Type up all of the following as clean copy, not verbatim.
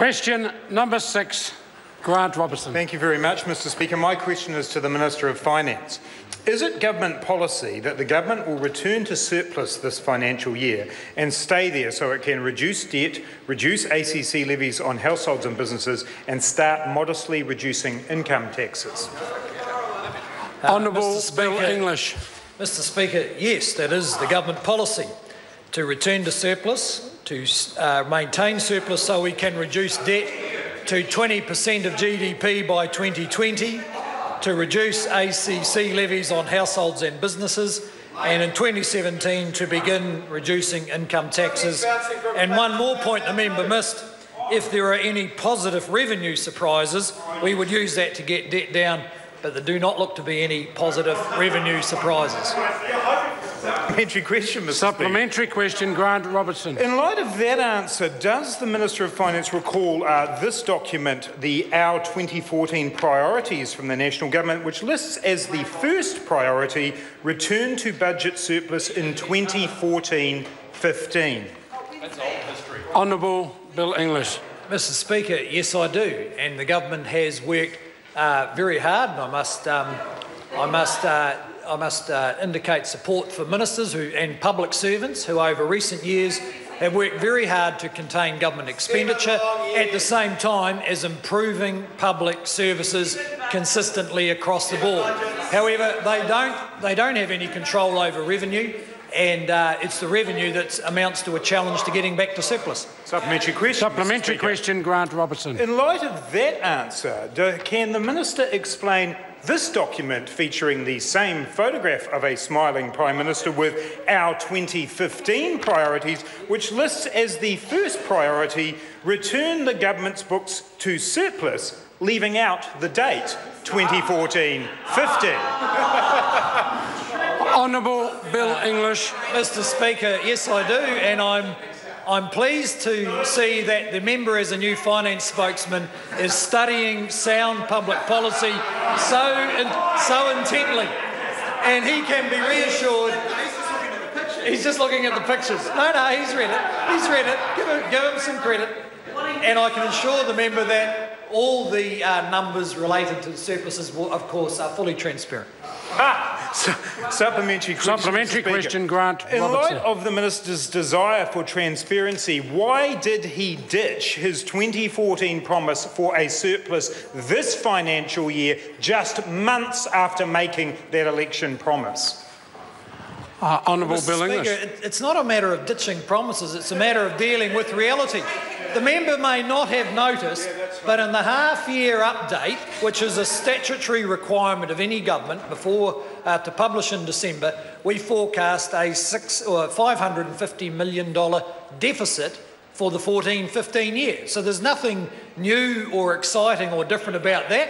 Question number 6, Grant Robertson. Thank you very much, Mr Speaker. My question is to the Minister of Finance. Is it government policy that the government will return to surplus this financial year and stay there so it can reduce debt, reduce ACC levies on households and businesses and start modestly reducing income taxes? Honourable Bill English. Mr Speaker, yes, that is the government policy, to return to surplus, to maintain surplus so we can reduce debt to 20% of GDP by 2020, to reduce ACC levies on households and businesses, and in 2017 to begin reducing income taxes. And one more point the member missed: if there are any positive revenue surprises, we would use that to get debt down, but there do not look to be any positive revenue surprises. Supplementary question, Mr. Supplementary question, Grant Robertson. In light of that answer, does the Minister of Finance recall this document, our 2014 priorities from the National Government, which lists as the first priority return to budget surplus in 2014-15? Honourable Bill English. Mr Speaker, yes I do, and the government has worked very hard, and I must indicate support for ministers and public servants who over recent years have worked very hard to contain government expenditure at the same time as improving public services consistently across the board. However, they don't have any control over revenue, and it's the revenue that amounts to a challenge to getting back to surplus. Supplementary question. Supplementary question, Grant Robertson. In light of that answer, can the Minister explain this document featuring the same photograph of a smiling Prime Minister with our 2015 priorities, which lists as the first priority return the government's books to surplus, leaving out the date 2014-15? Honourable Bill English. Mr Speaker, yes I do, and I'm pleased to see that the member, as a new finance spokesman, is studying sound public policy so intently, and he can be reassured. He's just looking at the pictures. No, he's read it. He's read it. Give him some credit, and I can assure the member that all the numbers related to the surpluses, of course, are fully transparent. Supplementary question, Grant Robertson. In light of the Minister's desire for transparency, why did he ditch his 2014 promise for a surplus this financial year, just months after making that election promise? Honourable Bill English. It's not a matter of ditching promises, it's a matter of dealing with reality. The member may not have noticed, but in the half-year update, which is a statutory requirement of any government to publish in December, we forecast a $550 million deficit for the 14-15 year. So there's nothing new or exciting or different about that.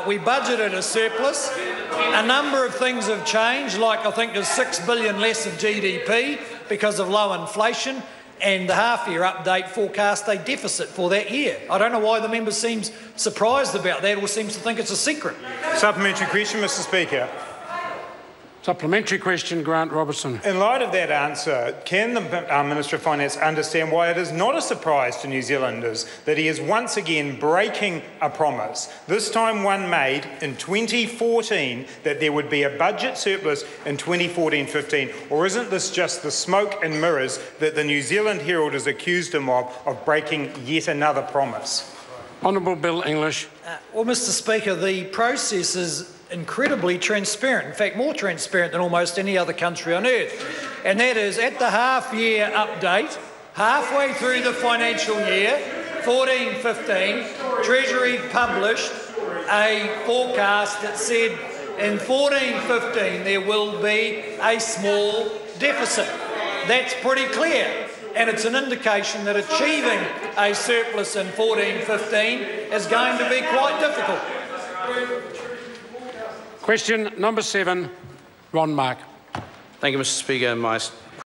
We budgeted a surplus. A number of things have changed, like I think there's $6 billion less of GDP because of low inflation, and the half-year update forecast a deficit for that year. I don't know why the member seems surprised about that or seems to think it's a secret. Supplementary question, Mr Speaker. Supplementary question, Grant Robertson. In light of that answer, can the Minister of Finance understand why it is not a surprise to New Zealanders that he is once again breaking a promise, this time one made in 2014, that there would be a budget surplus in 2014-15? Or isn't this just the smoke and mirrors that the New Zealand Herald has accused him of breaking yet another promise? Honourable Bill English. Well, Mr Speaker, the process is incredibly transparent, in fact more transparent than almost any other country on earth, and that is at the half-year update, halfway through the financial year 14-15, Treasury published a forecast that said in 14-15 there will be a small deficit. That's pretty clear, and it's an indication that achieving a surplus in 14-15 is going to be quite difficult. Question number 7, Ron Mark. Thank you, Mr Speaker. My